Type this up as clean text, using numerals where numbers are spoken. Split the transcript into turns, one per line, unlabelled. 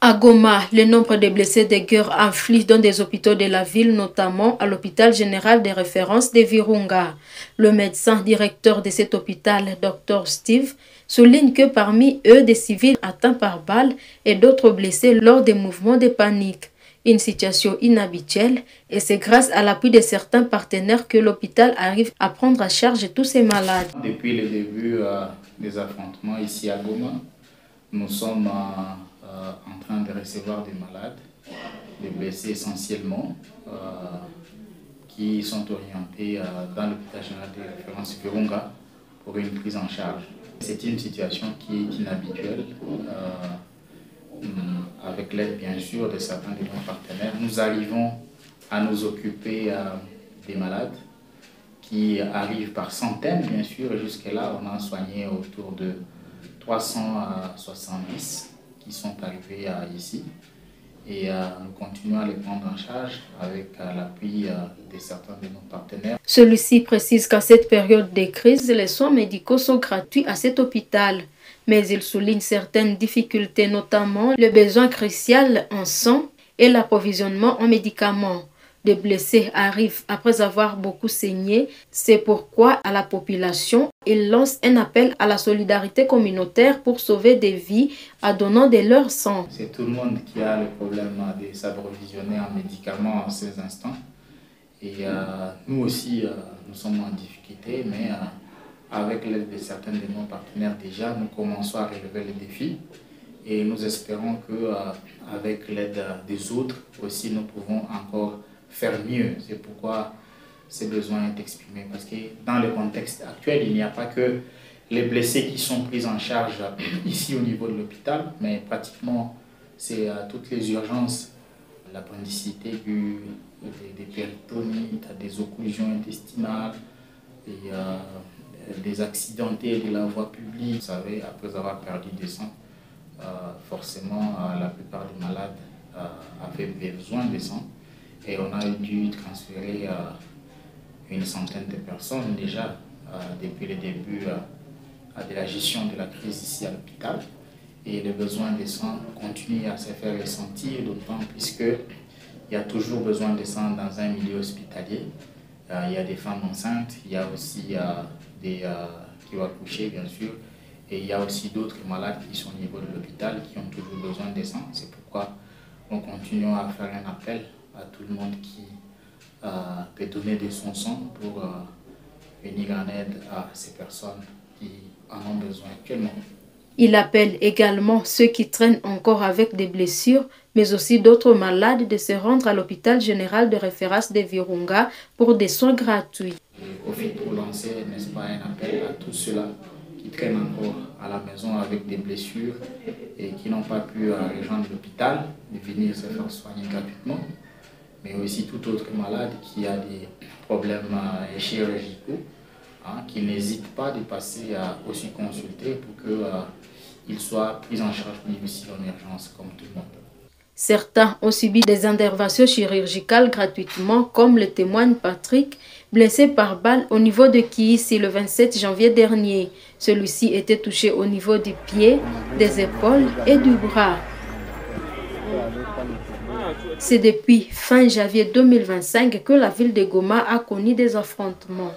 À Goma, le nombre de blessés de guerre afflige dans des hôpitaux de la ville, notamment à l'hôpital général de référence de Virunga. Le médecin directeur de cet hôpital, Dr Steve, souligne que parmi eux, des civils atteints par balles et d'autres blessés lors des mouvements de panique. Une situation inhabituelle, et c'est grâce à l'appui de certains partenaires que l'hôpital arrive à prendre en charge tous ces malades.
Depuis le début des affrontements ici à Goma, nous sommes en train de recevoir des malades, des blessés essentiellement, qui sont orientés dans l'hôpital général de référence Virunga pour une prise en charge. C'est une situation qui est inhabituelle, avec l'aide bien sûr de certains de nos partenaires. Nous arrivons à nous occuper des malades qui arrivent par centaines bien sûr, et jusque-là on a soigné autour de 370 qui sont arrivés ici, et nous continuons à les prendre en charge avec l'appui de certains de nos partenaires.
Celui-ci précise qu'à cette période de crise, les soins médicaux sont gratuits à cet hôpital, mais il souligne certaines difficultés, notamment le besoin crucial en sang et l'approvisionnement en médicaments. Des blessés arrivent après avoir beaucoup saigné. C'est pourquoi à la population, il lance un appel à la solidarité communautaire pour sauver des vies en donnant de leur sang.
C'est tout le monde qui a le problème de s'approvisionner en médicaments en ces instants. Et nous aussi, nous sommes en difficulté, mais avec l'aide de certains de nos partenaires déjà, nous commençons à relever les défis. Et nous espérons qu'avec l'aide des autres aussi, nous pouvons encore faire mieux. C'est pourquoi ce besoin est exprimé. Parce que dans le contexte actuel, il n'y a pas que les blessés qui sont pris en charge ici au niveau de l'hôpital, mais pratiquement c'est toutes les urgences, l'appendicite aiguë, des péritonites, des occlusions intestinales, et des accidentés de la voie publique. Vous savez, après avoir perdu des sangs, forcément la plupart des malades avaient besoin de sang. Et on a dû transférer une centaine de personnes déjà depuis le début de la gestion de la crise ici à l'hôpital. Et le besoin de sang continue à se faire ressentir, d'autant puisqu'il y a toujours besoin de sang dans un milieu hospitalier. Il y a des femmes enceintes, il y a aussi des qui vont accoucher bien sûr, et il y a aussi d'autres malades qui sont au niveau de l'hôpital qui ont toujours besoin de sang. C'est pourquoi nous continuons à faire un appel à tout le monde qui peut donner de son sang pour venir en aide à ces personnes qui en ont besoin actuellement.
Il appelle également ceux qui traînent encore avec des blessures, mais aussi d'autres malades, de se rendre à l'hôpital général de référence de Virunga pour des soins gratuits.
Je profite pour lancer, n'est-ce pas, un appel à tous ceux-là qui traînent encore à la maison avec des blessures et qui n'ont pas pu rejoindre l'hôpital, de venir se faire soigner gratuitement, mais aussi tout autre malade qui a des problèmes chirurgicaux, qui n'hésite pas de passer aussi consulter pour qu'il soit pris en charge ici en urgence comme tout le monde.
Certains ont subi des interventions chirurgicales gratuitement, comme le témoigne Patrick, blessé par balle au niveau de Kiisi le 27 janvier dernier. Celui-ci était touché au niveau du pied, des épaules et du bras. C'est depuis fin janvier 2025 que la ville de Goma a connu des affrontements.